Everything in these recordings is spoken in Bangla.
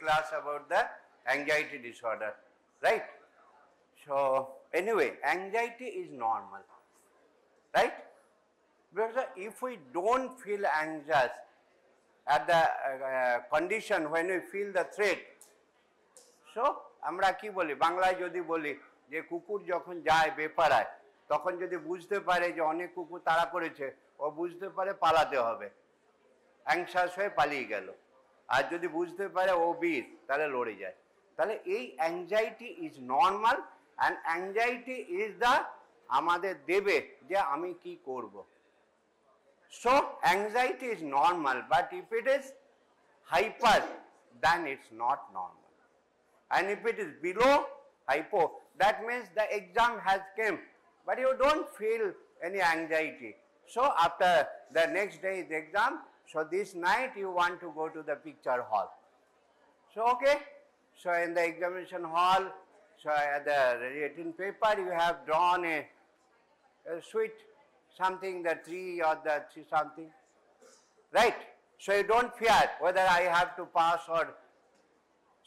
class about the anxiety disorder, right? So anyway, anxiety is normal, right? Because if we don't feel anxious at the condition when we feel the threat, so আমরা কি বলি বাংলায় যদি বলি যে কুকুর যখন যায় বেপাড়ায় তখন যদি বুঝতে পারে যে অনেক কুকুর তাড়া করেছে ও বুঝতে পারে পালাতে হবে, অ্যাংশাস হয়ে পালিয়ে গেল। আর যদি বুঝতে পারে ও বীর তাহলে লড়ে যায়। তাহলে এই anxiety is normal, and anxiety is the আমাদের দেবে যে আমি কি করব। So anxiety is normal, but if it is hyper then it's not normal, and if it is below hypo, that means the exam has came but you don't feel any anxiety. So after the next day's exam, so this night you want to go to the picture hall. So okay, so in the examination hall, so at the written paper you have drawn a sweet something, the tree or the tree something, right? So you don't fear whether I have to pass or.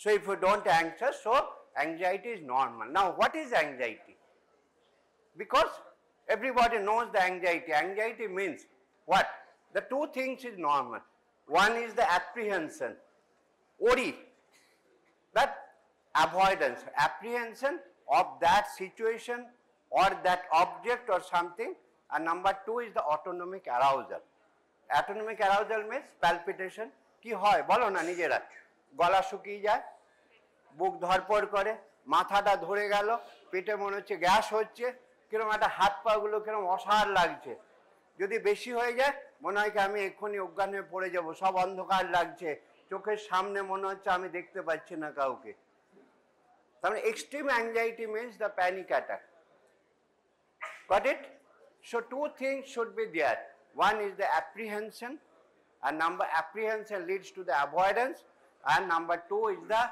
So if you don't anxious, so anxiety is normal. Now what is anxiety? Because everybody knows the anxiety. Anxiety means what? The two things is normal. One is the apprehension, worry, that avoidance, apprehension of that situation or that object or something. And number two is the autonomic arousal. Autonomic arousal means palpitation. কি হয় বলো না নিজেরা? গলা শুকিয়ে যায়, বুক ধরপড় করে, মাথাটা ধরে গেল, পেটে মনে হচ্ছে গ্যাস হচ্ছে, কিরকম একটা হাত পাগুলো কিরকম অসাড় লাগছে। যদি বেশি হয়ে যায় মনে হয় কি আমি এক্ষুনি অজ্ঞান হয়ে পড়ে যাব, সব অন্ধকার লাগছে, চোখের সামনে মনে হচ্ছে আমি দেখতে পাচ্ছি না কাউকে। তার মানে extreme anxiety means the panic attack. Got it? So two things should be there. One is the apprehension, and number apprehension leads to the avoidance, and number two is the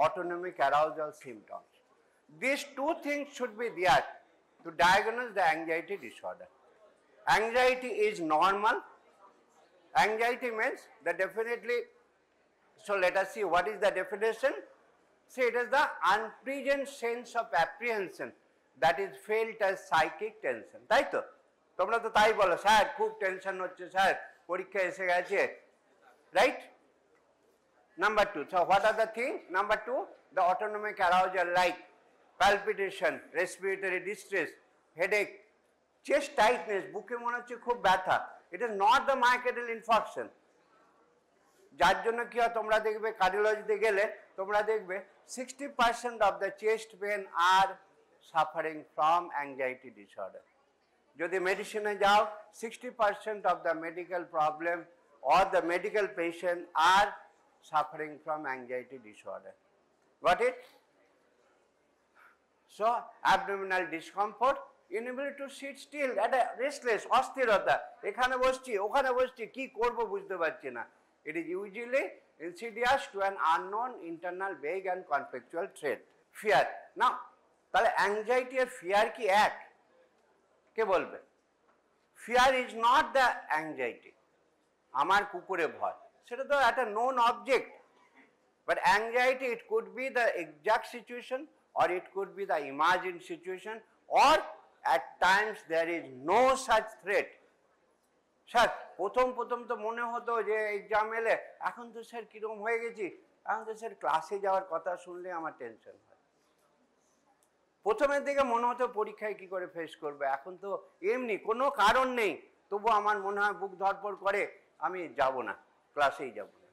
autonomic arousal symptoms. These two things should be there to diagnose the anxiety disorder. Anxiety is normal. Anxiety means that definitely, so let us see what is the definition. See, it is the unpleasant sense of apprehension that is felt as psychic tension. তাই তো? তোমরা তো তাই বলো, স্যার খুব টেনশন হচ্ছে, স্যার পরীক্ষা এসে গেছে, right? Number two, so what are the things? Number two, the autonomic arousal like palpitation, respiratory distress, headache, chest tightness, বুকে মনে হচ্ছে খুব ব্যথা। It is not the myocardial infarction. যার জন্য কি হয় তোমরা দেখবে কার্ডিওলজিতে গেলে তোমরা দেখবে 60% of the chest pain are suffering from anxiety disorder. যদি মেডিসিনে যাও 60% of the medical problem or the medical patient are suffering from anxiety disorder. Got it? So abdominal discomfort, inability to sit still, একটা restless, অস্থিরতা, এখানে বসছি ওখানে বসছি কি করব বুঝতে পারছি না। It is usually insidious to an unknown internal vague and conflictual threat. Fear. Now তাহলে anxiety আর fear কি এক? কে বলবে? Fear is not the anxiety. আমার কুকুরে ভয়, সেটা তো একটা known object. But anxiety, it could be the exact situation or it could be the imagined situation, or at times there is no such threat. Sir প্রথম তো মনে হতো যে এক্সাম এলে, এখন তো স্যার কিরকম হয়ে গেছি, এখন তো স্যার ক্লাসে যাওয়ার কথা শুনলে আমার টেনশন হয়। প্রথমের দিকে মনে হতো পরীক্ষায় কি করে ফেস করবে, এখন তো এমনি কোনো কারণ নেই তবু আমার মনে হয় বুক ধরপড় করে, আমি যাব না, ক্লাসেই যাব না।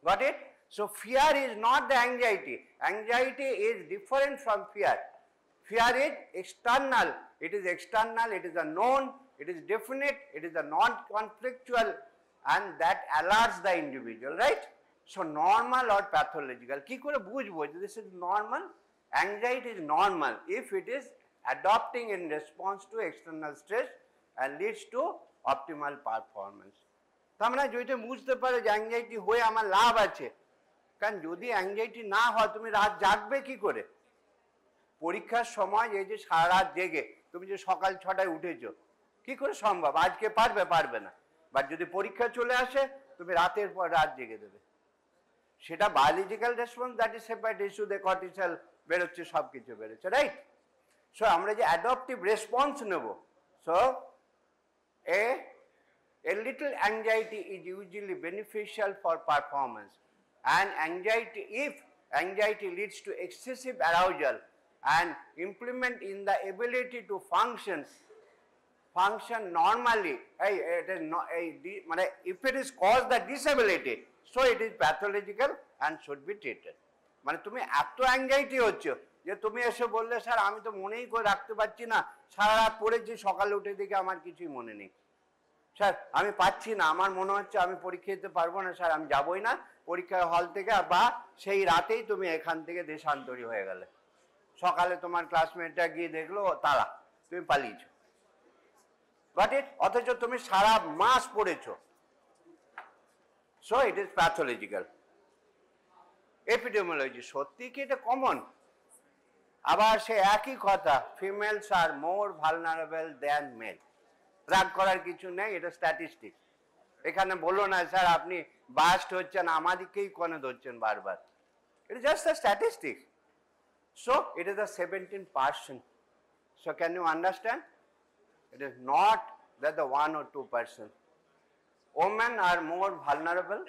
Got it? So fear is not the anxiety. Anxiety is different from fear. Fear is external, it is a known, it is definite, it is a non-conflictual, and that alerts the individual, right? So normal or pathological, কি করে বুঝবো this is normal? Anxiety is normal if it is adopting in response to external stress and leads to optimal performance. তো আমরা যদি বুঝতে পারো যে অ্যাংজাইটি হয়ে আমার লাভ আছে, কারণ যদি অ্যাংজাইটি না হয় তুমি রাত জাগবে কি করে? পরীক্ষার সময় এই যে সারা রাত জেগে তুমি যে সকাল 6টায় উঠেছো, কি করে সম্ভব? আজকে পারবে না। বাট যদি পরীক্ষা চলে আসে তুমি রাতের পর রাত জেগে দেবে। সেটা biological response, that is separate issue, the cortisol বেরোচ্ছে, সব কিছু বেরোচ্ছে, রাইট? সো আমরা যে অ্যাডপটিভ রেসপন্স নেব, so a little anxiety is usually beneficial for performance, and anxiety, if anxiety leads to excessive arousal and implement in the ability to function normally, it is not, if it is cause the disability, so it is pathological and should be treated. মানে তুমি এত অ্যাংজাইটি হচ্ছে যে তুমি এসে বললে স্যার আমি তো মনেই করে রাখতে পারছি না, সারা রাত পড়েছি, সকালে উঠে দেখি আমার কিছুই মনে নেই, স্যার আমি পাচ্ছি না, আমার মনে হচ্ছে আমি পরীক্ষা দিতে পারবো না, স্যার আমি যাবই না পরীক্ষার হল থেকে, বা সেই রাতেই তুমি এখান থেকে দেশান্তরী হয়ে গেলে, সকালে তোমার ক্লাসমেটটা গিয়ে দেখলো তারা, তুমি পালিয়েছো, বাট অথচ তুমি সারা মাস পড়েছো। So it is pathological. Epidemiology, সত্যি কি এটা কমন? আবার সে একই কথা, females are more vulnerable than male. রাগ করার কিছু নেই, এটা স্ট্যাটিস্টিক্স। এখানে বলো না স্যার আপনি বাস্ট হচ্ছেন, আমাদেরকেই কোনে ধরছেন বারবার, it is just a statistics. So it is a 17%. So can you understand? It is not that the 1 or 2%. Women are more vulnerable.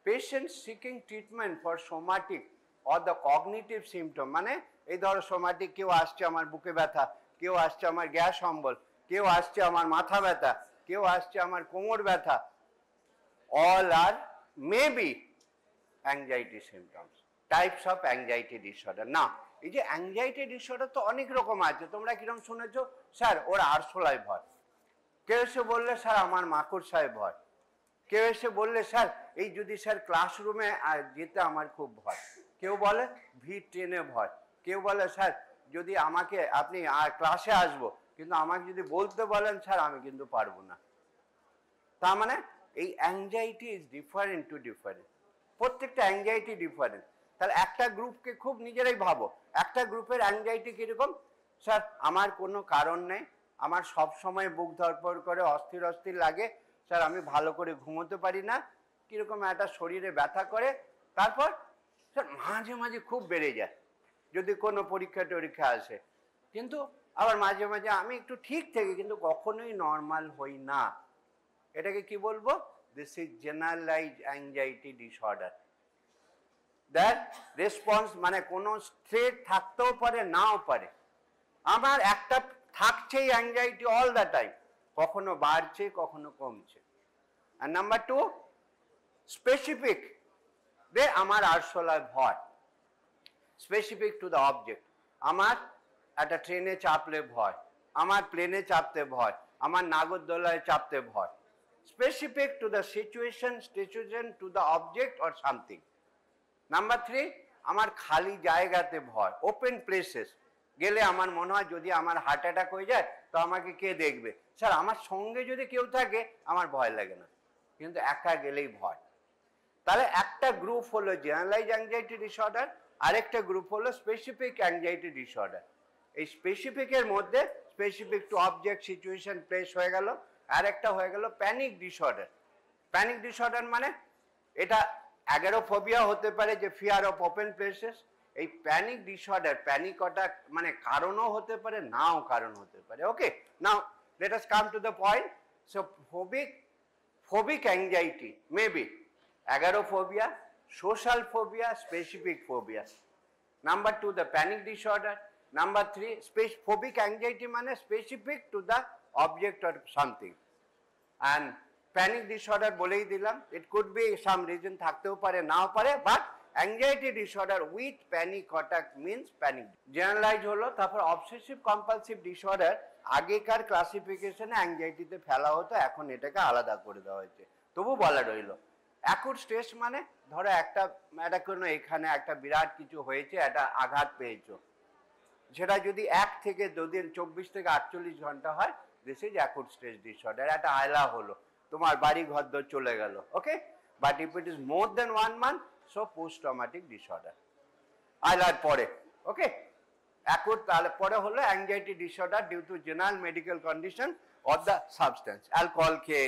Patients seeking treatment for somatic or the cognitive symptom, মানে এই ধরো সোমাটিক, কেউ আসছে আমার বুকে ব্যথা, কেউ আসছে আমার গ্যাস অম্বল, কেউ আসছে আমার মাথা ব্যথা, কেউ আসছে আমার কোমর ব্যথা, all are maybe anxiety symptoms, types of anxiety disorder. না, এই যে অ্যাংজাইটি ডিসঅর্ডার তো অনেক রকম আছে। তোমরা কিরকম শুনেছো, স্যার ওর আরশোলায় ভয়, কেউ এসে বললে স্যার আমার মাকড়সায় ভয়, কেউ এসে বললে স্যার এই যদি স্যার ক্লাসরুমে যেতে আমার খুব ভয়, কেউ বলে ভিড় ট্রেনে ভয়, কেউ বলে স্যার যদি আমাকে আপনি ক্লাসে আসবো কিন্তু আমাকে যদি বলতে বলেন স্যার আমি কিন্তু পারবো না। তার মানে এই anxiety is different to different, প্রত্যেকটা অ্যাংজাইটি ডিফারেন্ট। তাহলে একটা গ্রুপকে খুব নিজেরাই ভাবো, একটা গ্রুপের অ্যাংজাইটি কিরকম, স্যার আমার কোনো কারণ নেই, আমার সব সময় বুক ধড়ফড় করে, অস্থির অস্থির লাগে, স্যার আমি ভালো করে ঘুমোতে পারি না, কিরকম একটা শরীরে ব্যথা করে, তারপর স্যার মাঝে মাঝে খুব বেড়ে যায় যদি কোনো পরীক্ষা টরীক্ষা আসে, কিন্তু আবার মাঝে মাঝে আমি একটু ঠিক থাকি কিন্তু কখনোই নর্মাল হই না। এটাকে কি বলবো? This is generalised anxiety disorder. That response মানে কোনো স্ট্রেট থাকতেও পারে, নাও পারে, আমার একটা থাকছেই অ্যাংজাইটি অল দ্য টাইম, কখনো বাড়ছে কখনো কমছে। আর নাম্বার 2, স্পেসিফিক, দে আমার আরশোলায় ভয়, স্পেসিফিক টু দ্য অবজেক্ট, আমার একটা ট্রেনে চাপলে ভয়, আমার প্লেনে চাপতে ভয়, আমার নাগরদোলায় চাপতে ভয়, specific to the situation to the object or something. Number 3, আমার খালি জায়গাতে ভয়, ওপেন প্লেসেস গেলে আমার মনে হয় যদি আমার হার্ট অ্যাটাক হয়ে যায় তো আমাকে কে দেখবে, স্যার আমার সঙ্গে যদি কেউ থাকে আমার ভয় লাগে না, কিন্তু একা গেলেই ভয়। তাহলে একটা গ্রুপ হলো জেনারেলাইজ অ্যাংজাইটি ডিসঅর্ডার, আরেকটা গ্রুপ হলো স্পেসিফিক অ্যাংজাইটি ডিসঅর্ডার। এই স্পেসিফিকের মধ্যে specific to object, situation, place হয়ে গেল, আর একটা হয়ে গেল প্যানিক ডিসঅর্ডার। প্যানিক ডিসঅর্ডার মানে এটা অ্যাগোরাফোবিয়া হতে পারে, যে ফিয়ার অফ ওপেন প্লেসেস। এই প্যানিক ডিসঅর্ডার, প্যানিক অ্যাটাক মানে কারণও হতে পারে, নাও কারণ হতে পারে। Okay, now let us come to the point. So phobic anxiety may be agoraphobia, social phobia, specific phobia. Number 2, the panic disorder. Number 3, phobic anxiety মানে specific to the object or something. And panic disorder বলেই দিলাম, it could be some reason থাকতেও পারে, নাও পারে, but anxiety disorder with panic attack means panic. Generalized হলো, তারপর obsessive compulsive disorder আগেকার ক্লাসিফিকেশনে অ্যাংজাইটিতে ফেলা হতো, এখন এটাকে আলাদা করে দেওয়া হয়েছে, তবু বলা রইল। অ্যাকুট স্ট্রেস মানে ধরো একটা কোনো এখানে একটা বিরাট কিছু হয়েছে, একটা আঘাত পেয়েছো, সেটা যদি 1 থেকে 2 দিন, 24 থেকে 48 ঘন্টা হয়, this is acute stress disorder. একটা আয়লা হলো, তোমার বাড়ি ঘর দর চলে গেল, okay, but if it is more then 1 month, so post traumatic disorder, আয়লার পরে। ওকে, অ্যাকুট, তাহলে পরে হলো anxiety disorder due to general medical condition or the substance, alcohol খেয়ে,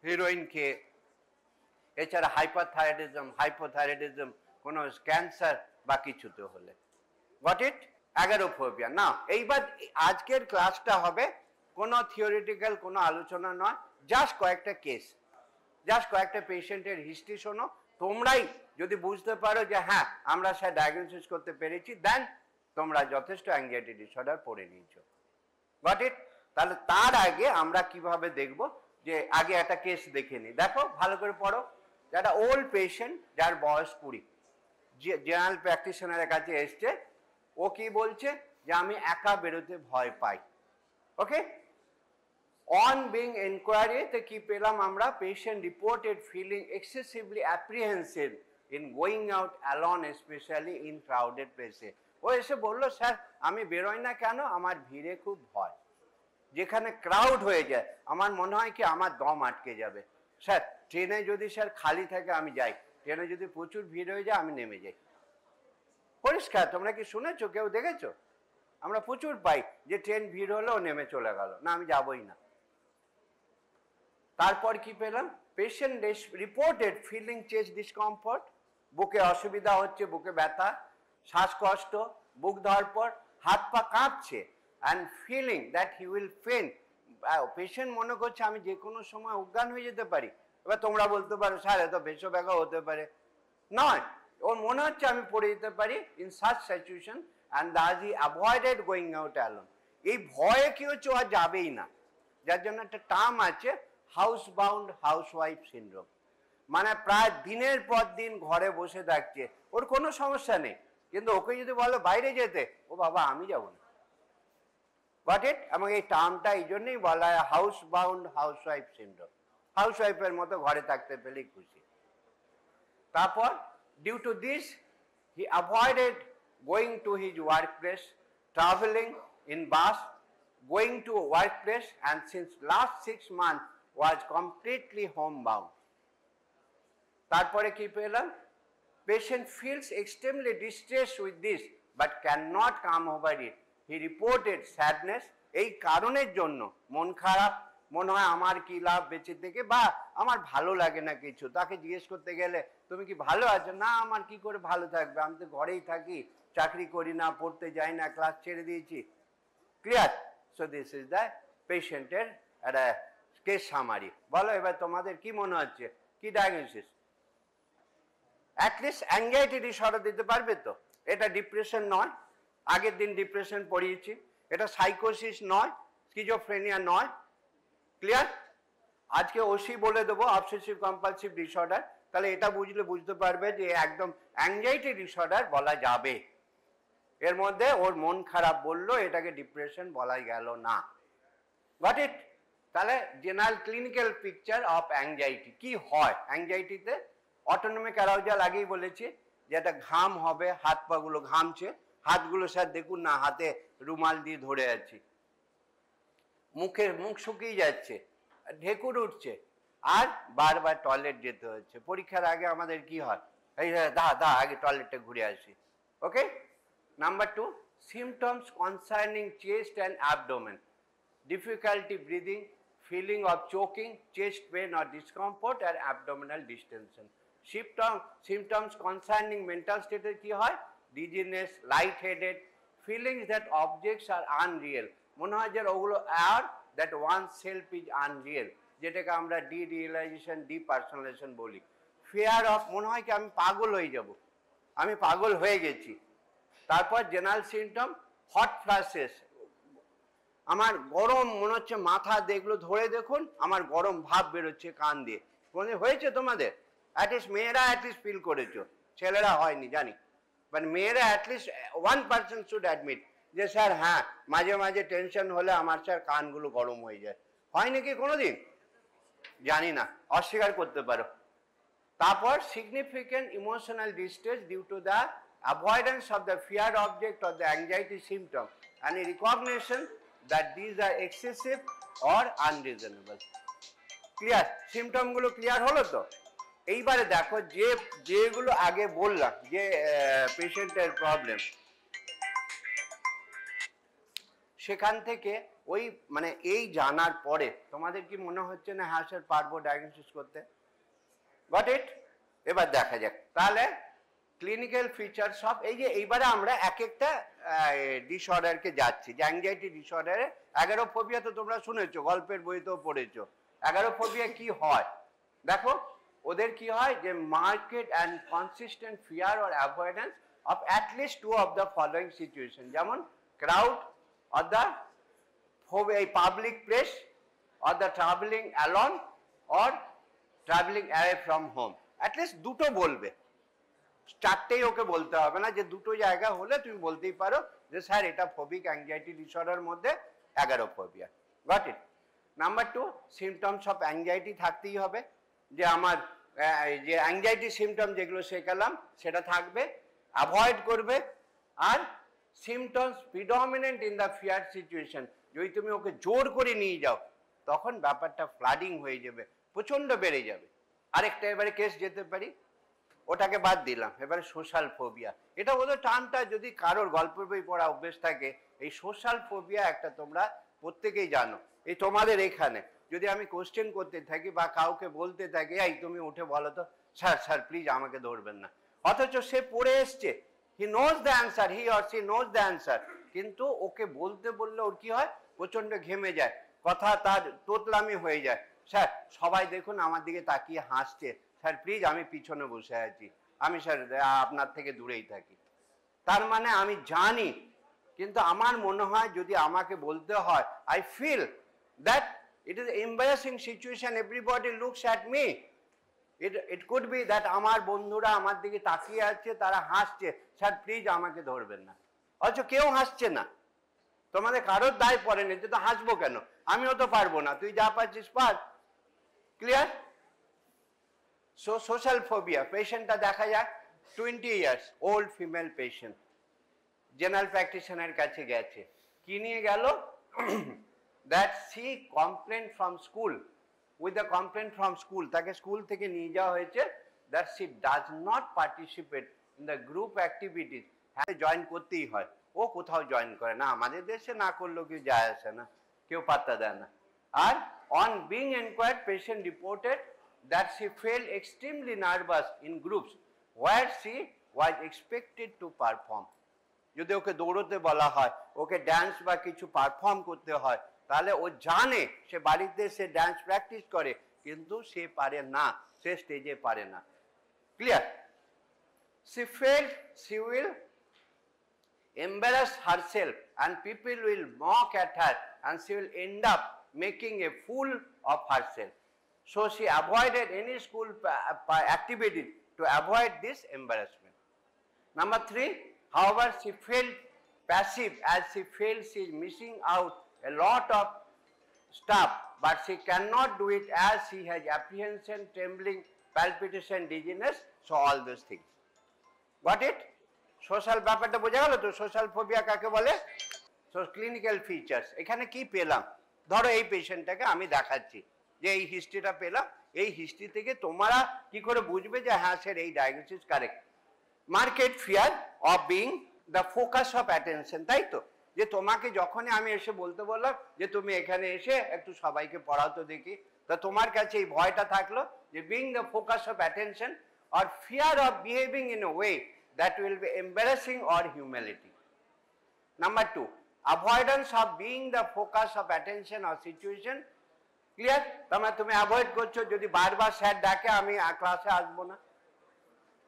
হিরোইন খেয়ে, এছাড়া হাইপারথাইরয়েডিজম, হাইপোথাইরয়েডিজম, কোনো ক্যান্সার বা কিছুতে হলে। Got it? অ্যাগারোফোবিয়া। না, এইবার আজকের ক্লাসটা হবে কোনো থিওরিটিক্যাল কোনো আলোচনা নয়, জাস্ট কয়েকটা কেস, জাস্ট কয়েকটা পেশেন্টের হিস্ট্রি শোনো। তোমরাই যদি বুঝতে পারো যে হ্যাঁ আমরা স্যার ডায়াগনোসিস করতে পেরেছি, দেন তোমরা যথেষ্ট অ্যাংজাইটি ডিসঅর্ডার পড়ে নিয়েছো। Goat it? তাহলে তার আগে আমরা কিভাবে দেখব, যে আগে একটা কেস দেখে নিই। দেখো ভালো করে পড়ো। একটা ওল্ড পেশেন্ট, যার বয়স 20, জেনারেল প্র্যাকটিশনারের কাছে এসছে। ও কি বলছে যে আমি একা বেরোতে ভয় পাই। ওকে, অন বিং এনকোয়ারিতে কি পেলাম আমরা, patient reported feeling excessively apprehensive in going out alone, specially in crowded প্লেসে। ও এসে বললো স্যার আমি বেরোই না কেন, আমার ভিড়ে খুব ভয়, যেখানে ক্রাউড হয়ে যায় আমার মনে হয় কি আমার দম আটকে যাবে। স্যার ট্রেনে যদি স্যার খালি থাকে আমি যাই, ট্রেনে যদি প্রচুর ভিড় হয়ে যায় আমি নেমে যাই। পরিষ্কার, তোমরা কি শুনেছো, কেউ দেখেছো? আমরা প্রচুর পাই যে ট্রেন ভিড় হলো নেমে চলে গেল, না আমি যাবই না। তারপর কি পেলাম, patient reported feeling chest discomfort, বুকে অসুবিধা হচ্ছে, বুকে ব্যথা, শ্বাসকষ্ট, বুক ধড়ফড়, হাত পা কাঁপছে, and feeling that he will faint. Patient মনে করছে আমি যে কোনো সময় অজ্ঞান হয়ে যেতে পারি। এবার তোমরা বলতে পারো স্যার এত ভেসো ব্যাঘা হতে পারে, নয়, ওর মনে হচ্ছে আমি পড়ে যেতে পারি। In such situation and thus he avoided going out alone. এই ভয়ে কি হচ্ছে, ও আর যাবেই না। যার জন্য একটা টার্ম আছে হাউস বাউন্ড হাউসওয়াইফ সিনড্রোম, মানে প্রায় দিনের পর দিন ঘরে বসে থাকছে, ওর কোনো সমস্যা নেই, কিন্তু ওকে যদি বলো বাইরে যেতে, ও বাবা আমি যাব না। Got it? এবং এই টার্মটা এই জন্যই বলা হয় হাউস বাউন্ড হাউসওয়াইফ সিনড্রোম। হাউসওয়াইফের মতো ঘরে থাকতে পেলেই খুশি। তারপর due to this he avoided going to his workplace, travelling in bus, going to workplace, and since last 6 months was completely homebound. তারপরে কি পেলাম, patient feels extremely distressed with this but cannot come over it. He reported sadness. এই কারণের জন্য মন খারাপ, মনে হয় আমার কি লাভ বেঁচে থেকে, বা আমার ভালো লাগে না কিছু। তাকে জিজ্ঞেস করতে গেলে তুমি কি ভালো আছো, না আমার কি করে ভালো থাকবে, আমি তো ঘরেই থাকি, চাকরি করি না, পড়তে যাই না, ক্লাস ছেড়ে দিয়েছি। Clear? So this is the পেশেন্টের একটা কেস সামারি। বলো এবার তোমাদের কি মনে হচ্ছে, কি ডায়াগনোসিস? অ্যাটলিস্ট অ্যাংজাইটি ডিসঅর্ডার দিতে পারবে তো? এটা ডিপ্রেশন নয়, আগের দিন ডিপ্রেশন পড়িয়েছি। এটা সাইকোসিস নয়, স্কিজোফ্রেনিয়া নয়। ক্লিয়ার? আজকে ওসি বলে দেবো, অবসেসিভ কম্পালসিভ ডিসঅর্ডার। তাহলে এটা বুঝলে বুঝতে পারবে যে একদম অ্যাংজাইটি ডিসঅর্ডার বলা যাবে। এর মধ্যে ওর মন খারাপ বললো, এটাকে ডিপ্রেশন বলা গেল না। Got it? তাহলে general clinical picture of anxiety কি হয়। অ্যাংজাইটিতে অটোনমিক অ্যারাউজাল আগেই বলেছি, যেটা ঘাম হবে, হাত পা গুলো ঘামছে, হাতগুলো স্যার দেখুন না, হাতে রুমাল দিয়ে ধরে আছি, মুখ শুকিয়ে যাচ্ছে, ঢেকুর উঠছে, আর বারবার টয়লেট যেতে হচ্ছে। পরীক্ষার আগে আমাদের কি হয়, এই দা আগে টয়লেটটা ঘুরে আসি। ওকে? Number 2, symptoms concerning chest and abdomen, difficulty breathing, feeling of choking, chest pain or discomfort, and abdominal distension. Symptoms concerning mental state কি হয়, dizziness, light-headed, feelings that objects are unreal, মনে হয় যে ওগুলো আর, that oneself is unreal, যেটাকে আমরা ডিরিয়েলাইজেশন, ডিপার্সোনালাইজেশন বলি। ফিয়ার অফ, মনে হয় কি আমি পাগল হয়ে যাব, আমি পাগল হয়ে গেছি। তারপর জেনারেল সিমটম, হট ফ্ল্যাশেস, আমার গরম মনে হচ্ছে, মাথা দেখলো ধরে দেখুন আমার গরম ভাব বেরোচ্ছে কান দিয়ে। কোনো হয়েছে তোমাদের? অ্যাটলিস্ট মেয়েরা অ্যাটলিস্ট ফিল করেছো, ছেলেরা হয়নি জানি, বাট মেয়েরা অ্যাটলিস্ট 1% শুড অ্যাডমিট যে স্যার হ্যাঁ মাঝে মাঝে টেনশন হলে আমার স্যার কানগুলো গরম হয়ে যায়। হয় নাকি কোনোদিন? জানি না, অস্বীকার করতে পারো। তারপর significant emotional distress due to the avoidance of the feared object or the anxiety symptom and a recognition that these are excessive or unreasonable. Clear? Symptom গুলো ক্লিয়ার হলো তো? এইবারে দেখো যেগুলো আগে বললাম যে পেশেন্টের প্রবলেম, সেখান থেকে ওই মানে এই জানার পরে তোমাদের কি মনে হচ্ছে না হ্যাঁ স্যার পারবো ডায়াগনোসিস করতে? Got it? এবার দেখা যাক। তাহলে ক্লিনিক্যাল ফিচার্স অফ এই যে এইবারে আমরা এক একটা ডিসঅর্ডারকে যাচ্ছি, যে অ্যাংজাইটি ডিসঅর্ডারে অ্যাগারোফোবিয়া তো তোমরা শুনেছো, গল্পের বইতেও পড়েছো। অ্যাগারোফোবিয়া কি হয় দেখো, ওদের কি হয় যে marked and consistent fear or avoidance of at least two of the following situation, যেমন crowd or the public place or the travelling alone or travelling away from home. At least দুটো বলবে, চারটেই ওকে বলতে হবে না, যে দুটো জায়গা হলে তুমি বলতেই পারো যে স্যার এটা ফোবিক অ্যাংজাইটি ডিসঅর্ডার মধ্যে অ্যাগারোফোবিয়া। Got it? Number 2, symptoms of anxiety থাকতেই হবে, যে আমার যে অ্যাংজাইটি সিমটম যেগুলো শেখালাম সেটা থাকবে, অ্যাভয়েড করবে। আর symptoms predominant in the fear situation, যদি তুমি ওকে জোর করে নিয়ে যাও তখন ব্যাপারটা ফ্লাডিং হয়ে যাবে, প্রচন্ড বেড়ে যাবে। আরেকটা এবারে কেস যেতে পারি, ওটাকে বাদ দিলাম, এবারে সোশ্যাল ফোবিয়া। এটা ওদের টার্মটা যদি কারোর গল্পের বই পড়া অভ্যেস থাকে, এই সোশ্যাল ফোবিয়া একটা তোমরা প্রত্যেকেই জানো। এই তোমাদের এখানে যদি আমি কোশ্চেন করতে থাকি বা কাউকে বলতে থাকি, এই তুমি উঠে বলো তো স্যার স্যার প্লিজ আমাকে ধরবেন না, অথচ সে পড়ে এসছে, he knows the answer, he or she knows the answer, কিন্তু ওকে বলতে বললে ওর কি হয়, প্রচন্ড ঘেমে যায়, কথা তার তোতলামি হয়ে যায়। স্যার সবাই দেখুন আমার দিকে তাকিয়ে হাসছে, স্যার প্লিজ আমি পিছনে বসে আছি, আমি স্যার আপনার থেকে দূরেই থাকি। তার মানে আমি জানি, কিন্তু আমার মনে হয় যদি আমাকে বলতে হয়, I feel that it is embarrassing situation, everybody looks at me, it could be that আমার বন্ধুরা আমার দিকে তাকিয়ে আছে, তারা হাসছে, স্যার প্লিজ আমাকে ধরবেন না, অথচ কেউ হাসছে না, তোমাদের কারোর দায় পড়ে নেই, তো হাসবো কেন, আমিও তো পারবো না, তুই যা পারছিস পার। ক্লিয়ার? সো সোশ্যাল ফোবিয়া, পেশেন্টটা দেখা যাক 20 years old female patient, general প্র্যাকটিশনারের কাছে গেছে, কি নিয়ে গেল, that she complain from school, with the complain from school, তাকে স্কুল থেকে নিয়ে যাওয়া হয়েছে, that she does not participate in the group activities. হ্যাঁ জয়েন করতেই হয়, ও কোথাও জয়েন করে না, আমাদের দেশে না করলেও কেউ যায় আসে না, কেউ পাত্তা দেয় না। আর on being enquired patient reported that she felt extremely nervous in groups where she was expected to perform. যদি ওকে দৌড়তে বলা হয়, ওকে ড্যান্স বা কিছু পারফর্ম করতে হয়, তাহলে ও জানে সে বাড়িতে সে ড্যান্স প্র্যাকটিস করে, কিন্তু সে পারে না, সে স্টেজে পারে না। Clear? she felt she will embarrass herself and people will mock at her and she will end up making a fool of herself. So she avoided any school activity to avoid this embarrassment. Number 3, however, she felt passive as she felt she is missing out a lot of stuff, but she cannot do it as she has apprehension, trembling, palpitation, dizziness, so all those things. Got it? Social ব্যাপারটা বোঝা গেল তো, সোশ্যাল ফোবিয়া কাকে বলে? সো ক্লিনিক্যাল ফিচার্স এখানে কি পেলাম, ধরো এই পেশেন্টটাকে আমি দেখাচ্ছি, যে এই হিস্ট্রিটা পেলাম, এই হিস্ট্রি থেকে তোমরা কি করে বুঝবে যে হ্যাঁ স্যার এই diagnosis correct. Market fear of being the focus of attention, তাই তো, যে তোমাকে যখনই আমি এসে বলতে বললাম যে তুমি এখানে এসে একটু সবাইকে পড়াও তো দেখি, তা তোমার কাছে এই ভয়টা থাকলো যে being the focus of attention or fear of behaving in a way that will be embarrassing or humility. Number 2, avoidance of being the focus of attention or situation. Clear? তার মানে তুমি অ্যাভয়েড করছো, যদি বারবার স্যার ডাকে আমি ক্লাসে আসবো না।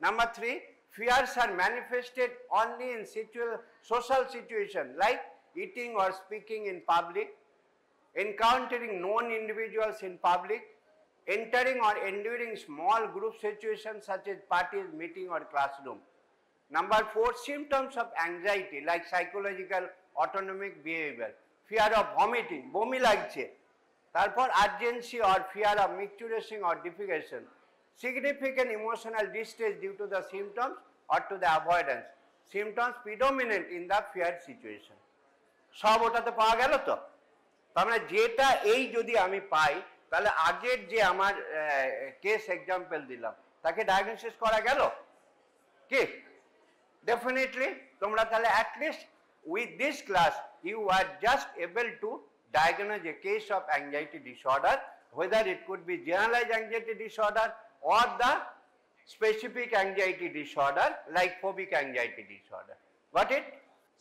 Number 3, fears are manifested only in social situation like eating or speaking in public, encountering known individuals in public, entering or enduring small group situations such as parties, meeting or classroom. Number 4, symptoms of anxiety like psychological autonomic behavior, fear of vomiting, বমি লাগছে, তারপর urgency or fear of micturition or defecation, significant emotional distress due to the symptoms or to the avoidance, symptoms predominant in the fear situation. সব ওটাতে পাওয়া গেল তো, তার মানে যেটা এই যদি আমি পাই, তাহলে আগের যে আমার কেস এক্সাম্পল দিলাম তাকে ডায়াগনোসিস করা গেল কি? ডেফিনেটলি তোমরা তাহলে at least with this class you are just able to diagnose a case of anxiety disorder, whether it could be generalized anxiety disorder or the specific anxiety disorder like phobic anxiety disorder. Got it?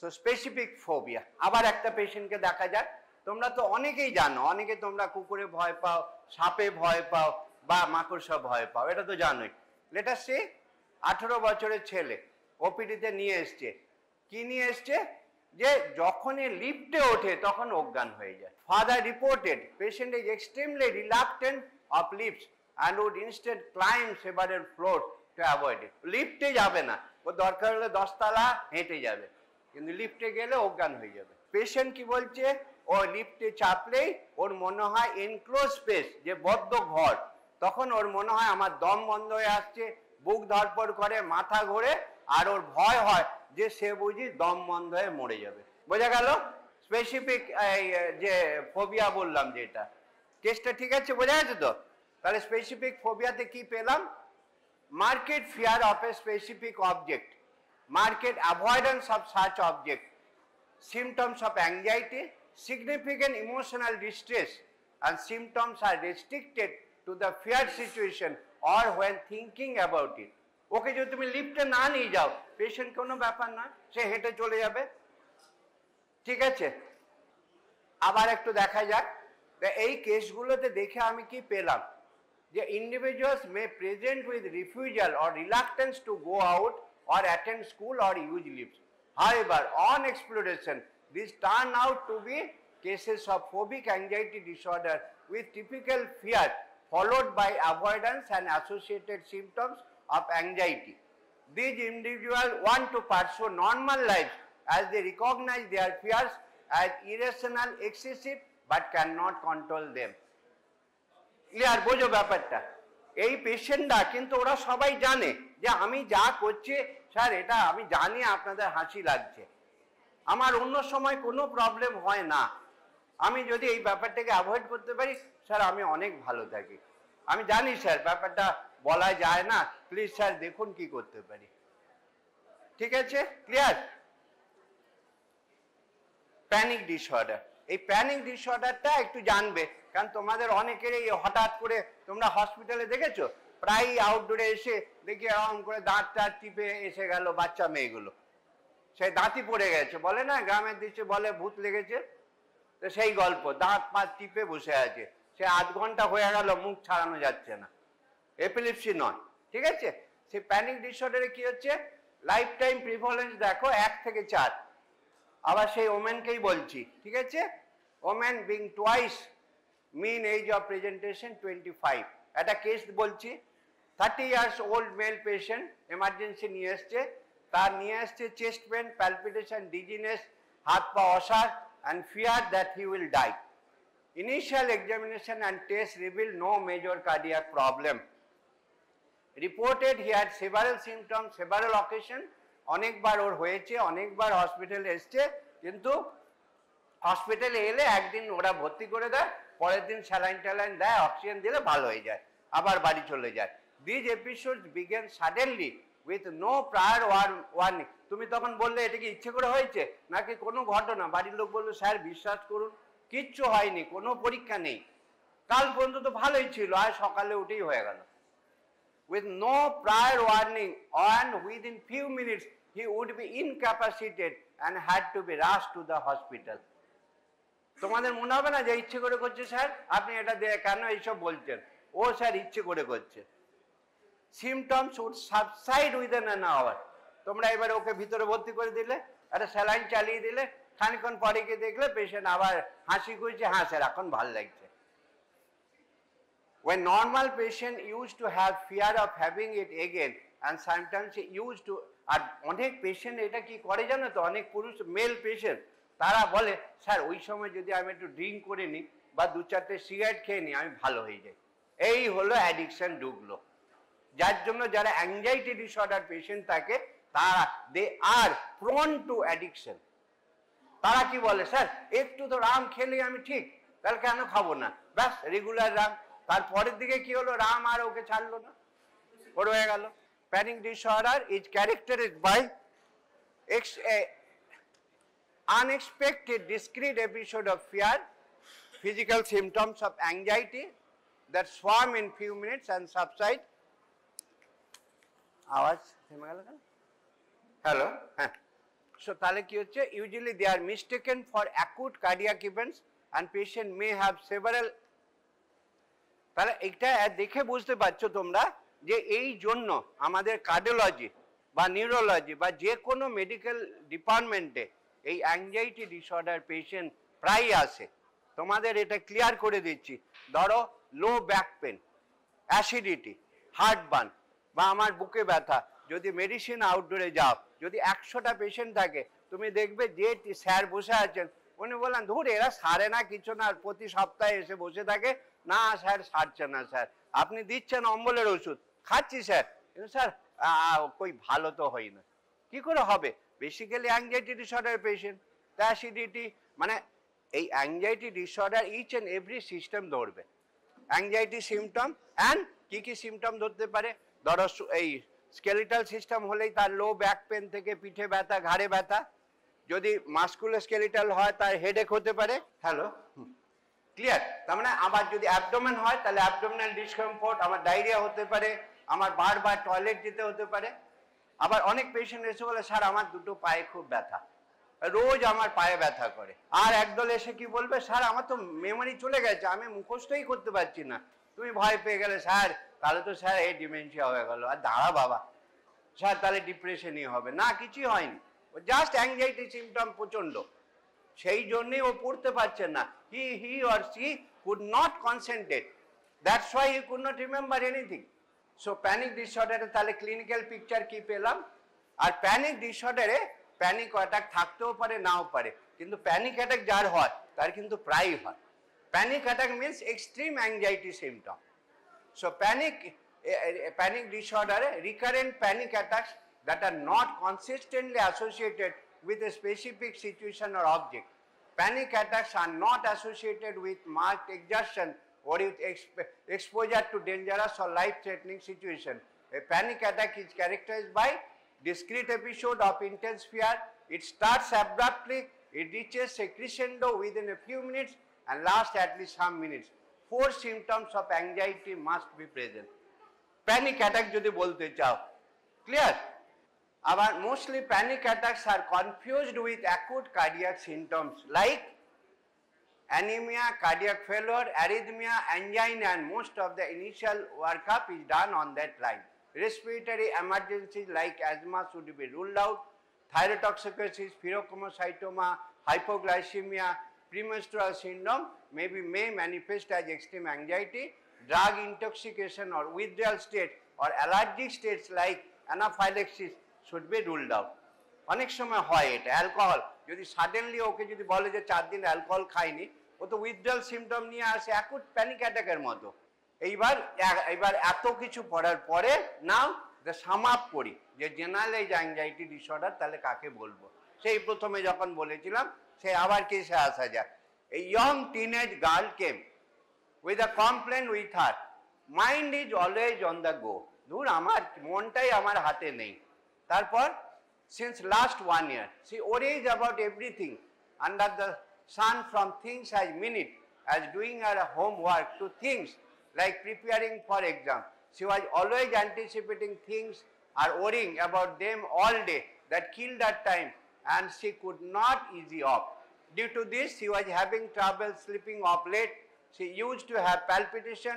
So specific phobia. আবার একটা পেশেন্টকে দেখা যাক, তোমরা তো অনেকেই জানো, অনেকে তোমরা কুকুরে ভয় পাও, সাপে ভয় পাও বা মাকড়সা ভয় পাও, এটা তো জানোই। লেট আস সে 18 বছরের ছেলে ওপিডিতে নিয়ে এসছে, কি নিয়ে এসছে, যে যখনই লিফটে ওঠে তখন অজ্ঞান হয়ে যায়। Father reported patient is extremely reluctant of lifts and would instead climb several floors to avoid it. লিফটে যাবে না, ও দরকার হলে 10 তলা হেঁটে যাবে, কিন্তু লিফটে গেলে অজ্ঞান হয়ে যাবে। পেশেন্ট কি বলছে, ও লিফটে চাপলেই ওর মনে হয় এনক্লোজ স্পেস, যে বদ্ধ ঘর, তখন ওর মনে হয় আমার দম বন্ধ হয়ে আসছে, বুক ধড়ফড় করে, মাথা ঘোরে, আর ওর ভয় হয় যে সে বুঝি দম বন্ধ হয়ে মরে যাবে। বোঝা গেল? স্পেসিফিক যে ফোবিয়া বললাম, যেটা কেসটা ঠিক আছে, বোঝা গেছে তো? তাহলে স্পেসিফিক ফোবিয়াতে কি পেলাম? Market fear of a specific object, market avoidance of such object, symptoms of anxiety, significant emotional distress, and symptoms are restricted to the feared situation or when thinking about it. ওকে যদি তুমি লিফটে না নিয়ে যাও, পেশেন্ট কোনো ব্যাপার নয়, সে হেঁটে চলে যাবে। ঠিক আছে, আবার একটু দেখা যাক এই কেসগুলোতে দেখে আমি কি পেলাম, যে individuals may present with refusal or reluctance to go out or attend school or use lifts. However, on exploration, these turn out to be cases of phobic anxiety disorder with typical fear followed by avoidance and associated symptoms of anxiety. These individuals want to pursue normal lives as they recognize their fears as irrational, excessive, but cannot control them. Clear? বোঝো ব্যাপারটা? এই পেশেন্টরা কিন্তু ওরা সবাই জানে যে আমি যা করছি স্যার, এটা আমি জানি আপনাদের হাসি লাগছে, আমার অন্য সময় কোনো প্রবলেম হয় না, আমি যদি এই ব্যাপারটাকে অ্যাভয়েড করতে পারি স্যার আমি অনেক ভালো থাকি, আমি জানি স্যার ব্যাপারটা বলা যায় না, প্লিজ স্যার দেখুন কি করতে পারি। ঠিক আছে, ক্লিয়ার? প্যানিক ডিসঅর্ডার, এই প্যানিক ডিসঅর্ডারটা একটু জানবে, কারণ তোমাদের অনেকেরই হঠাৎ করে তোমরা হসপিটালে দেখেছো, প্রায় আউটডোরে এসে দেখি এরকম করে দাঁত টাত টিপে এসে গেল বাচ্চা মেয়েগুলো, সেই দাঁতই পড়ে গেছে, বলে না গ্রামের দিকে বলে ভূত লেগেছে, তো সেই গল্প, দাঁত পাত টিপে বসে আছে, সে আধ ঘন্টা হয়ে গেল মুখ ছাড়ানো যাচ্ছে না, এপিলেপসি নয়। ঠিক আছে, সেই প্যানিক ডিসঅর্ডারে কি হচ্ছে, লাইফ টাইম প্রিভ্যালেন্স দেখো 1 থেকে 4, আবার সেই ওমেনকেই বলছি, ঠিক আছে, women being twice mean age of presentation 25. একটা কেস বলছি, 30 years old male patient emergency নিয়ে এসছে, তার নিয়ে এসছে চেস্ট পেন, প্যালপিটেশন, ডিজিনেস, হাত পা অসার and fear that he will die. Initial examination and test revealed no major cardiac problem. Reported he had several symptoms, several occasions, অনেকবার ওর হয়েছে, অনেকবার হসপিটালে এসছে, কিন্তু হসপিটালে এলে একদিন ওরা ভর্তি করে দেয়, পরের দিন স্যালাইন ট্যালাইন দেয়, অক্সিজেন দিলে ভালো হয়ে যায়, আবার বাড়ি চলে যায়। This episodes begin suddenly with no prior warning. তুমি তখন বললে এটা কি ইচ্ছে করে হয়েছে নাকি কোনো ঘটনা, বাড়ির লোক বললো স্যার বিশ্বাস করুন কিচ্ছু হয়নি, কোনো পরীক্ষা নেই, কাল পর্যন্ত তো ভালোই ছিল, আর সকালে উঠেই হয়ে গেল। With no prior warning and within few minutes he would be incapacitated and had to be rushed to the hospital. তোমাদের মনে হবে না যে ইচ্ছে করে করছে স্যার, আপনি এটা দিয়ে কেন এইসব বলছেন, ও স্যার ইচ্ছে করে করছে। Symptoms would subside within an hour. তোমরা এবার ওকে ভিতরে ভর্তি করে দিলে, একটা স্যালাইন চালিয়ে দিলে, খানিকক্ষণ পরে গিয়ে দেখলে পেশেন্ট আবার হাসি খুঁজছে, হ্যাঁ স্যার এখন ভালো লাগছে। When normal patient used to have fear of having it again and sometimes used to, আর অনেক পেশেন্ট এটা কি করে জানো তো, অনেক পুরুষ মেল পেশেন্ট তারা বলে স্যার ওই সময় যদি আমি একটু ড্রিঙ্ক করে নিই বা 2-4টে সিগারেট খেয়ে নিই আমি ভালো হয়ে যাই। এই হলো অ্যাডিকশন ঢুকলো, যার জন্য যারা অ্যাংজাইটি ডিসঅর্ডার পেশেন্ট থাকে তারা দে আর প্রোন টু অ্যাডিকশন। তারা কি বলে স্যার একটু তো রাম খেলে আমি ঠিক, তাহলে কেন খাবো না, ব্যাস রেগুলার রাম, তারপরের দিকে কি হলো রাম আর ওকে ছাড়লো না, ওর হয়ে গেল। Panic disorder is characterised by unexpected discrete episode of fear, physical symptoms of anxiety that swarm in few minutes and subside, আওয়াজ থেমে গেল কেন? হ্যালো, হ্যাঁ। সো তাহলে কি হচ্ছে, usually they are mistaken for acute cardiac events and patient may have several. তাহলে এইটা দেখে বুঝতে পারছো তোমরা যে এই জন্য আমাদের কার্ডিওলজি বা নিউরোলজি বা যে কোনো মেডিকেল ডিপার্টমেন্টে এই অ্যাংজাইটি ডিসঅর্ডার পেশেন্ট প্রায় আসে। তোমাদের এটা ক্লিয়ার করে দিচ্ছি। ধরো low back pain, acidity, heartburn বা আমার বুকে ব্যথা, যদি মেডিসিন আউটডোরে যাও, যদি 100টা পেশেন্ট থাকে, তুমি দেখবে যে স্যার বসে আছেন উনি বললেন ধুর এরা সারে না কিছু না, প্রতি সপ্তাহে এসে বসে থাকে, না স্যার সারছে না স্যার, আপনি দিচ্ছেন অম্বলের ওষুধ খাচ্ছি স্যার, কিন্তু স্যার কই ভালো তো হয় না। কি করে হবে? Basically anxiety disorder patient, acidity, মানে এই anxiety disorder each and every system ধরবে। অ্যাংজাইটি সিমটম অ্যান্ড কি সিমটম ধরতে পারে, ধরো এই স্কেলিটাল সিস্টেম হলেই তার লো ব্যাক পেন থেকে পিঠে ব্যথা, ঘাড়ে ব্যথা, যদি মাস্কুলোস্কেলিটাল হয় তার হেডেক হতে পারে। Hello, clear? তার মানে আবার যদি অ্যাবডোমেন হয় তাহলে অ্যাবডোমিনাল ডিসকমফোর্ট, আমার ডায়রিয়া হতে পারে, আমার বারবার টয়লেট যেতে হতে পারে। আবার অনেক পেশেন্ট এসে বলে স্যার আমার দুটো পায়ে খুব ব্যথা, রোজ আমার পায়ে ব্যথা করে। আর একদল এসে কি বলবে, স্যার আমার তো মেমোরি চলে গেছে, আমি মুখস্থই করতে পারছি না। তুমি ভয় পেয়ে গেলে, স্যার তাহলে তো স্যার এই ডিমেনশিয়া হয়ে গেল। আর দাঁড়া বাবা, স্যার তাহলে ডিপ্রেশনই হবে না, কিছুই হয়নি, জাস্ট অ্যাংজাইটি সিমটম প্রচন্ড, সেই জন্যই ও পড়তে পারছে না। He or she could not concentrate, that's why he could not remember anything. So panic ডিসঅর্ডারে তাহলে ক্লিনিক্যাল পিকচার কি পেলাম? আর প্যানিক ডিসঅর্ডারে প্যানিক অ্যাটাক থাকতেও পারে নাও পারে, কিন্তু প্যানিক অ্যাটাক যার হয় তার কিন্তু প্রায়ই হয়। Panic attack means extreme anxiety symptom. So panic disorder, recurrent panic attacks that are not consistently associated with a specific situation or object. Panic attacks are not associated with marked exertion or with exposure to dangerous or life-threatening situation. A panic attack is characterized by discrete episode of intense fear. It starts abruptly, it reaches a crescendo within a few minutes and lasts at least some minutes. 4 symptoms of anxiety must be present. Panic attack যদি বলতে চাও, ক্লিয়ার? আবার mostly panic attacks are confused with acute cardiac symptoms like anemia, cardiac failure, arrhythmia, angina, and most of the initial workup is done on that line. Respiratory emergencies like asthma should be ruled out. Thyrotoxicosis, pheochromocytoma, hypoglycemia, premenstrual syndrome may manifest as extreme anxiety. Drug intoxication or withdrawal state or allergic states like anaphylaxis should be ruled out. অনেক সময় হয় এটা, অ্যালকোহল যদি সাডেনলি ওকে যদি বলে যে 4 দিন অ্যালকোহল খাইনি, ও তো উইথড্রয়াল সিমটম নিয়ে আসে অ্যাকুট প্যানিক অ্যাটাকের মতো। এইবার এত কিছু পড়ার পরে নাও সামাপ করি যে জেনারেলাইজ অ্যাংজাইটি ডিসঅর্ডার তাহলে কাকে বলবো। সেই প্রথমে যখন বলেছিলাম সে আবার কেসে আসা যাক। A young teenage girl came with a complaint with her mind is always on the go. ধুর আমার মনটাই আমার হাতে নেই। তারপর since last 1 year she worries about everything under the sun, from things as minute as doing her homework to things like preparing for exam. She was always anticipating things or worrying about them all day that killed her time and she could not ease off. Due to this she was having trouble sleeping off late. She used to have palpitation,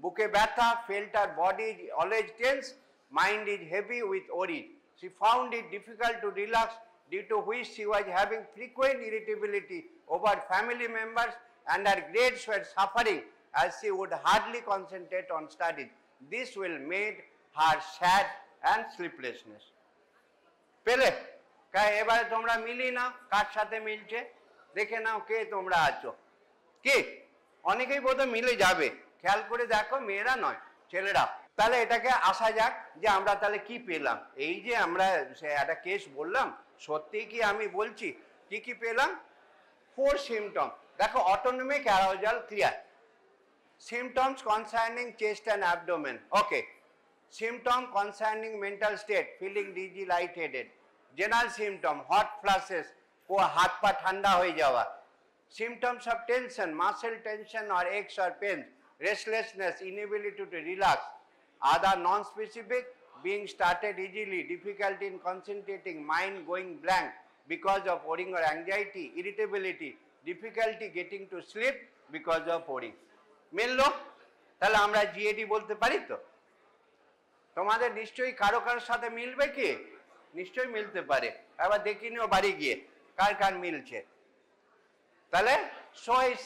buke ব্যথা, felt her body is always tense, mind is heavy with worry. She found it difficult to relax, due to which she was having frequent irritability over family members and her grades were suffering as she would hardly concentrate on studies. This will made her sad and sleeplessness. পেলে এবারে তোমরা মিলি নাও কার সাথে মিলছে, দেখে নাও কে তোমরা আছো। কি অনেকেই বোধহয় মিলে যাবে, খেয়াল করে দেখো, মেয়েরা নয় ছেলেরা। তাহলে এটাকে আসা যাক যে আমরা তাহলে কি পেলাম। এই যে আমরা একটা কেস বললাম, সত্যি কি আমি বলছি কি কি পেলাম? 4 symptom। দেখো autonomic arousal clear, symptoms concerning chest and abdomen, okay, symptom concerning mental state, feeling dizzy, lightheaded, general symptom hot flashes, ও হাত পা ঠান্ডা হয়ে যাওয়া, symptoms of tension, muscle tension or aches or pains, restlessness, inability to relax, other non-specific being started easily, difficulty in concentrating, mind going blank because of worrying or anxiety, irritability, difficulty getting to sleep because of worrying. মিললো? তাহলে আমরা জিএডি বলতে পারি তো? তোমাদের নিশ্চয়ই কারো কারোর সাথে মিলবে কি? নিশ্চয়ই মিলতে পারে। আবার দেখি নিও বাড়ি গিয়ে কার কার মিলছে। তাহলে so is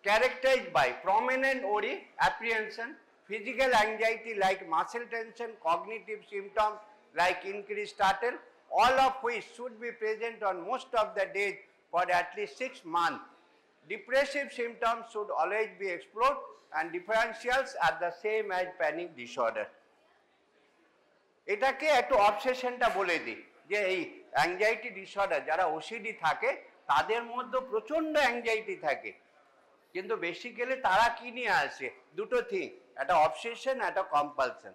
characterized by prominent worry, apprehension, physical anxiety like muscle tension, cognitive symptoms like increased startle, all of which should be present on most of the days for at least 6 months. Depressive symptoms should always be explored and differentials are the same as panic disorder. এটাকে একটু অবসেশনটা বলে দিই যে এই অ্যাংজাইটি ডিসঅর্ডার যারা ওসিডি থাকে তাদের মধ্যে প্রচন্ড অ্যাংজাইটি থাকে, কিন্তু বেসিক্যালি তারা কি নিয়ে আসে? দুটো থিং, একটা অবসেশন, একটা কম্পালশন।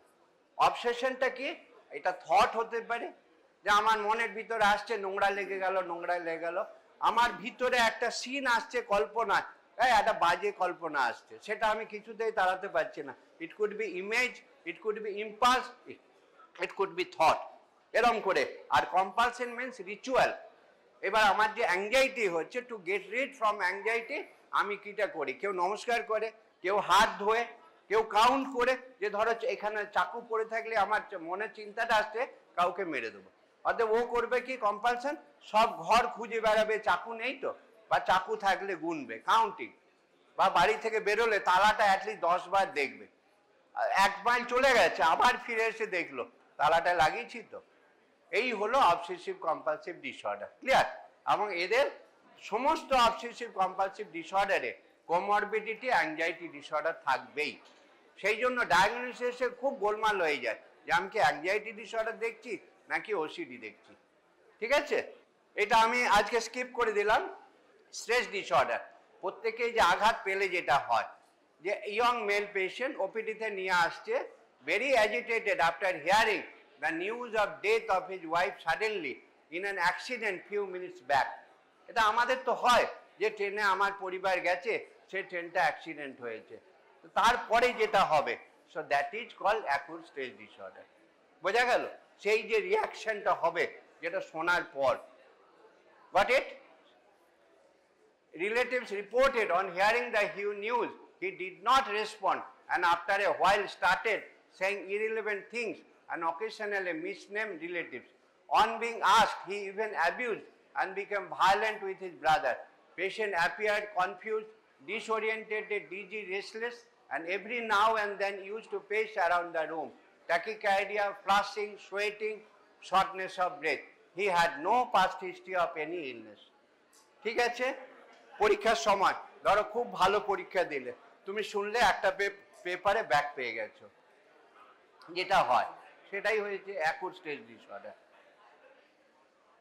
অবসেশনটা কি? এটা থট হতে পারে যে আমার মনের ভিতরে আসছে নোংরা লেগে গেল, নোংরা লেগে গেল। আমার ভিতরে একটা সিন আসছে কল্পনা, একটা বাজে কল্পনা আসছে, সেটা আমি কিছুতেই তাড়াতে পারছি না। ইট could B image, it could B impulse, it could B thought, এরকম করে। আর কম্পালশন মিনস রিচুয়াল। এবার আমার যে অ্যাংজাইটি হচ্ছে, to get rid from anxiety আমি কিটা করি? কেউ নমস্কার করে, কেউ হাত ধোয়ে, কেউ কাউন্ট করে, যে ধরো এখানে চাকু পড়ে থাকলে আমার মনে চিন্তাটা আসছে কাউকে মেরে দেবো। অর্থাৎ ও করবে কি? কম্পালশন, সব ঘর খুঁজে বেড়াবে, চাকু নেই তো, বা চাকু থাকলে গুনবে, কাউন্টিং। বা বাড়ি থেকে বেরোলে তালাটা অ্যাটলিস্ট 10 বার দেখবে, 1 মাইল চলে গেছে আবার ফিরে এসে দেখলো তালাটা লাগিয়েছি তো। এই হলো অবসেসিভ কম্পালসিভ ডিসঅর্ডার, ক্লিয়ার? এবং এদের সমস্ত অবসেসিভ কম্পালসিভ ডিসঅর্ডারে কোমরবিডিটি অ্যাংজাইটি ডিসঅর্ডার থাকবেই। সেই জন্য ডায়াগনোসিসে খুব গোলমাল হয়ে যায় যে আমি কি অ্যাংজাইটি ডিসঅর্ডার দেখছি নাকি ওসিডি দেখছি। ঠিক আছে, এটা আমি আজকে স্কিপ করে দিলাম। স্ট্রেস ডিসঅর্ডার, প্রত্যেকেই যে আঘাত পেলে যেটা হয়, যে ইয়ং মেল পেশেন্ট ওপিডিতে নিয়ে আসছে, very agitated after hearing the news of death of his wife suddenly in an accident few minutes back. এটা আমাদের তো হয় যে ট্রেনে আমার পরিবার গেছে, সেই ট্রেনটা অ্যাক্সিডেন্ট হয়েছে, তারপরে যেটা হবে, so that is called acute stress disorder. বোঝা গেল? সেই যে রিয়াকশনটা হবে যেটা শোনার পর। Got it? Relatives reported on hearing the news he did not respond, and after a while started saying irrelevant things and occasionally misnamed relatives. On being asked, he even abused and became violent with his brother. Patient appeared confused, disoriented, dizzy, restless, and every now and then used to pace around the room. Tachycardia, flushing, sweating, shortness of breath. He had no past history of any illness. ঠিক আছে? পরীক্ষার সময় ধরো খুব ভালো পরীক্ষা দিলে, তুমি শুনলে একটা পেপারে ব্যাক পেয়ে গেছো, যেটা হয় সেটাই হয়েছে অ্যাকুট স্ট্রেস ডিসঅর্ডার।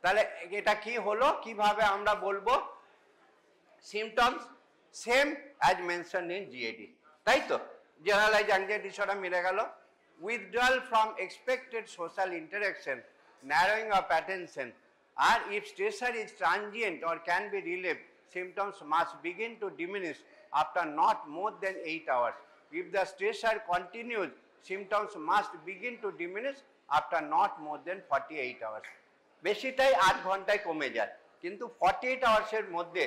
তাহলে এটা কি হলো, কিভাবে আমরা বলবো? Symptoms same as mention in GAD, তাই তো? জেনারেলাইজ অ্যাংজাইটি ডিসঅর্ডার মিলে গেল। Withdrawal from expected social interaction, narrowing of attention, or if stressor is transient or can be relieved, symptoms must begin to diminish after not more than 8 hours. If the stressor continues, symptoms must begin to diminish after not more than 48 hours. বেশিটাই 8 ঘন্টায় কমে যায়, কিন্তু 48 আওয়ার্সের মধ্যে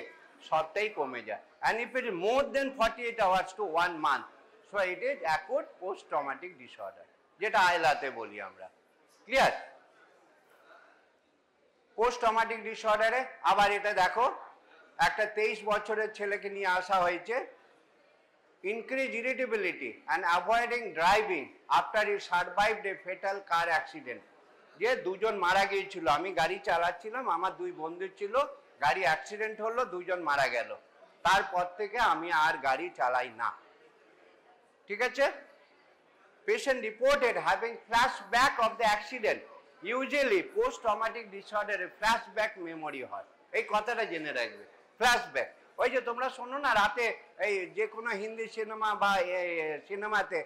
সবটাই কমে যায়। And if it is more than 48 hours to 1 month, so it is acute post-traumatic disorder, যেটা আইলাতে বলি আমরা। ক্লিয়ার? পোস্ট ট্রমাটিক ডিসঅর্ডারে আবার এটা দেখো, একটা 23 বছরের ছেলেকে নিয়ে আসা হয়েছে, increase irritability and avoiding driving after he survived a fatal car accident. যে দুজন মারা গিয়েছিল, আমি গাড়ি চালাচ্ছিলাম, আমার 2 বন্ধু ছিল, গাড়ি অ্যাক্সিডেন্ট হলো, 2 জন মারা গেল, তারপর থেকে আমি আর গাড়ি চালাই না। ঠিক আছে? Patient reported having flashback of the accident. Usually post traumatic ডিসঅর্ডারে ফ্ল্যাশব্যাক মেমোরি হয়, এই কথাটা জেনে রাখবে। ফ্ল্যাশব্যাক, ওই যে তোমরা শোনো না রাতে এই যে কোনো হিন্দি সিনেমা বা সিনেমাতে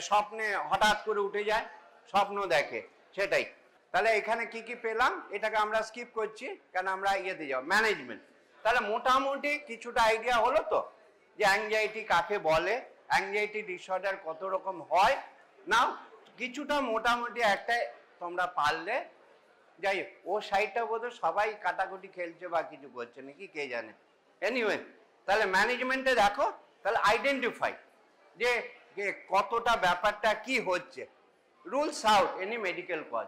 স্বপ্নে হঠাৎ করে উঠে যায়, স্বপ্ন দেখে, সেটাই। তাহলে এখানে কি কি পেলাম, এটাকে আমরা স্কিপ করছি কেন আমরা ইয়েতে যাও ম্যানেজমেন্ট। তাহলে মোটামুটি কিছুটা আইডিয়া হলো তো যে অ্যাংজাইটি কাকে বলে, অ্যাংজাইটি ডিসঅর্ডার কত রকম হয়। নাও কিছুটা মোটামুটি একটা তোমরা পারলে, যাই হোক ও সাইডটা বোধহয় সবাই কাটাকুটি খেলছে বা কিছু করছে নাকি কে জানে। এনিওয়ে, তাহলে ম্যানেজমেন্টে দেখো, তাহলে আইডেন্টিফাই যে কতটা ব্যাপারটা কি হচ্ছে, rules out any medical cause.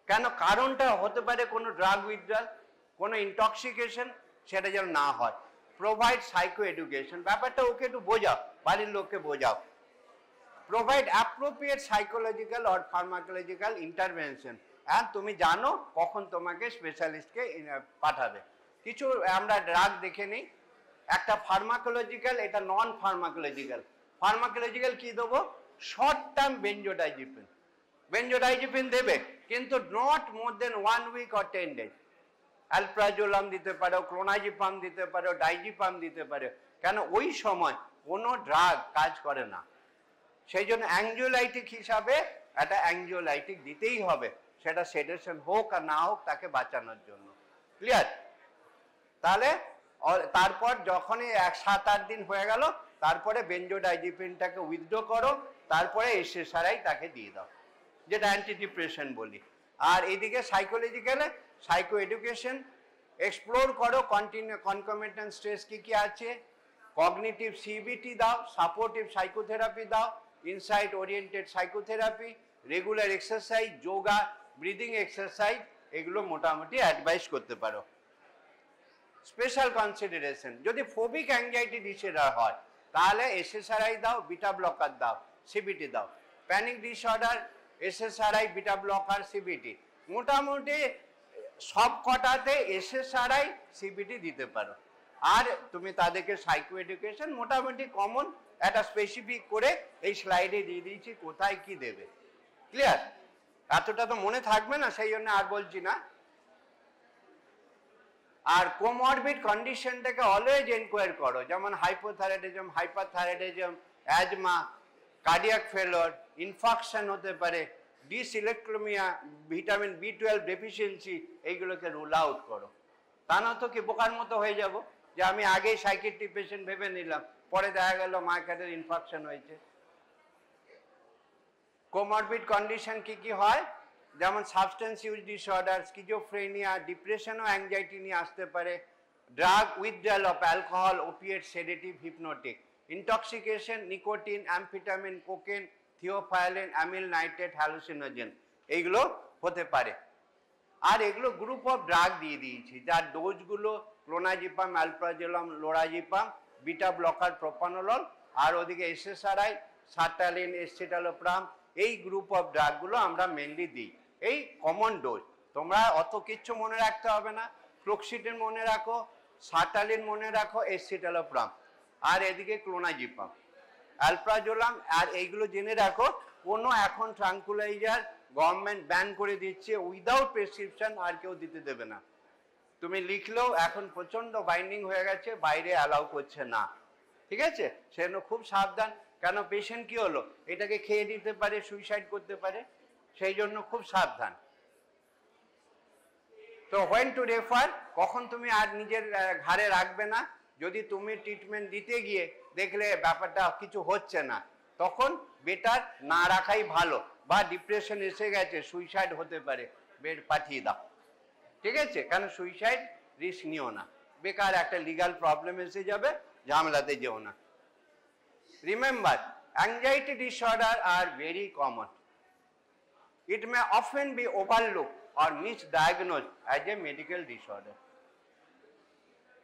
কেন কারণটা হতে পারে কোনো ড্রাগ উইথড্রয়াল, কোনো ইনটক্সিকেশন, সেটা যেন না হয়। প্রোভাইড সাইকো এডুকেশন, ব্যাপারটা ওকে একটু বোঝাও, বাড়ির লোককে বোঝাও। Provide appropriate psychological or pharmacological intervention, আর তুমি জানো কখন তোমাকে স্পেশালিস্টকে পাঠাবে। কিছু আমরা ড্রাগ দেখে নিই, একটা ফার্মাকোলজিক্যাল, এটা নন ফার্মাকোলজিক্যাল। ফার্মাকোলজিক্যাল কি দেবো? Short term বেনজোডাইজিপিন। বেনজোডাইজিপিন দেবে, কিন্তু not more then 1 week or 10 days। Alprazolam দিতে পারো, ক্লোনাজিপাম দিতে পারো, ডাইজিপাম দিতে পারো। কেন ওই সময় কোনো ড্রাগ কাজ করে না, সেই জন্য অ্যাংজিওলাইটিক হিসাবে একটা অ্যাংজিওলাইটিক দিতেই হবে, সেটা সেডেশন হোক আর না হোক, তাকে বাঁচানোর জন্য। ক্লিয়ার? তাহলে তারপর যখনই 7-8 দিন হয়ে গেল, তারপরে বেনজোডাইজিপিনটাকে উইথড্র করো, তারপরে এসএসআরআই তাকে দিয়ে দাও, যেটা অ্যান্টি ডিপ্রেশন বলি। আর এদিকে সাইকোলজিক্যালে সাইকো এডুকেশন এক্সপ্লোর করো, কনকমিটেন্ট স্ট্রেস কি কি আছে, কগনিটিভ সিবিটি দাও, সাপোর্টিভ সাইকোথেরাপি দাও, insight oriented psychotherapy, regular exercise, yoga, breathing exercise, এগুলো মোটামুটি অ্যাডভাইস করতে পারো। স্পেশাল কনসিডারেশন, যদি ফোবিক অ্যাংজাইটি ডিসঅর্ডার হয় তাহলে এসএসআরআই দাও, বিটা ব্লকার দাও, সিবিটি দাও। Panic disorder, SSRI, beta blocker, CBT. মোটামুটি সব কটাতে এসএসআরআই, সিবিটি দিতে পারো। আর তুমি তাদেরকে সাইকো এডুকেশন মোটামুটি কমন একটা স্পেসিফিক করে এই স্লাইডে দিয়ে দিয়েছি কোথায় কি দেবে। ক্লিয়ার? এতটা তো মনে থাকবে না, সেই জন্য আর বলছি না। আর কোমরবিড কন্ডিশনটাকে অলওয়েজ এনকোয়ার করো, যেমন hypothyroidism, hyperthyroidism, asthma, cardiac ফেলোর, infarction হতে পারে, ডিসইলেক্ট্রোমিয়া, ভিটামিন B12 ডেফিসিয়েন্সি, এইগুলোকে রুল আউট করো। তা না তো কি বোকার মতো হয়ে যাব যে আমি আগেই সাইকিয়াট্রি পেশেন্ট ভেবে নিলাম, পরে দেখা গেল মাইকার্ডিয়াল ইনফাকশন হয়েছে। কোমরবিড কন্ডিশন কি কি হয়, যেমন substance use disorder, schizophrenia, depression ও অ্যাংজাইটি নিয়ে আসতে পারে, drug withdrawal of alcohol, opiate, sedative, hypnotic, intoxication, nicotine, amphetamine, cocaine, theophylline, amyl nitrate, hallucinogen, এইগুলো হতে পারে। আর এগুলো গ্রুপ অফ ড্রাগ দিয়ে দিয়েছি, যার ডোজগুলো ক্লোনাজিপাম, অ্যালপ্রাজোলাম, লোরাজিপাম, বিটা ব্লকার, প্রোপানোলল, আর ওদিকে এসএসআরআই, সার্টালিন, এসিটালোপ্রাম, এই গ্রুপ অফ ড্রাগগুলো আমরা মেনলি দিই। এই কমন ডোজ, তোমরা অত কিচ্ছু মনে রাখতে হবে না। ফ্লুক্সিটিন মনে রাখো, সার্টালিন মনে রাখো, এসিটালোপ্রাম, আর এদিকে ক্লোনাজিপাম, অ্যালপ্রাজোলাম, আর এইগুলো জেনে রাখো কোনো এখন ট্রাঙ্কুলাইজার গভর্নমেন্ট ব্যান করে দিচ্ছে, উইদাউট প্রেসক্রিপশন আর কেউ দিতে দেবে না। তুমি লিখলেও এখন প্রচন্ড বাইন্ডিং হয়ে গেছে, বাইরে অ্যালাউ করছে না। ঠিক আছে? সেজন্য খুব সাবধান। কেন পেশেন্ট কি হলো, এটাকে খেয়ে দিতে পারে, সুইসাইড করতে পারে, সেই জন্য খুব সাবধান। তো হোয়েন টু রেফার, কখন তুমি আর নিজের ঘাড়ে রাখবে না, যদি তুমি ট্রিটমেন্ট দিতে গিয়ে দেখলে ব্যাপারটা কিছু হচ্ছে না, তখন বেটার না রাখাই ভালো, বা ডিপ্রেশন এসে গেছে, সুইসাইড হতে পারে, বেড পাঠিয়ে দাও। ঠিক আছে? কারণ সুইসাইড রিস্ক নিও না, বেকার একটা লিগাল প্রবলেম এসে যাবে, ঝামেলাতে যেও না। Remember, anxiety disorder are very common. It may often be overlooked or misdiagnosed as a medical disorder.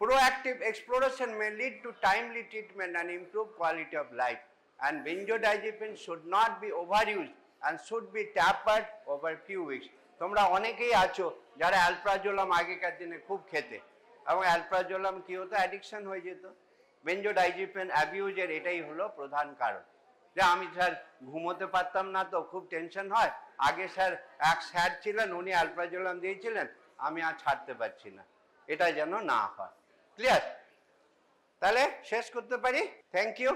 Proactive exploration may lead to timely treatment and improve quality of life. And benzodiazepines should not be overused and should be tapered over few weeks. তোমরা অনেকেই আছো যারা অ্যালপ্রাজোলাম আগেকার দিনে খুব খেতে, এবং অ্যালপ্রাজোলাম কি হতো, অ্যাডিকশন হয়ে যেত। বেনজোডাইজিপিন অ্যাবিউজের এটাই হলো প্রধান কারণ, যে আমি স্যার ঘুমোতে পারতাম না, তো খুব টেনশন হয়, আগে স্যার এক স্যার ছিলেন, উনি অ্যালপ্রাজোলাম দিয়েছিলেন, আমি আর ছাড়তে পারছি না, এটা যেন না হয়। ক্লিয়ার? তাহলে শেষ করতে পারি। Thank you.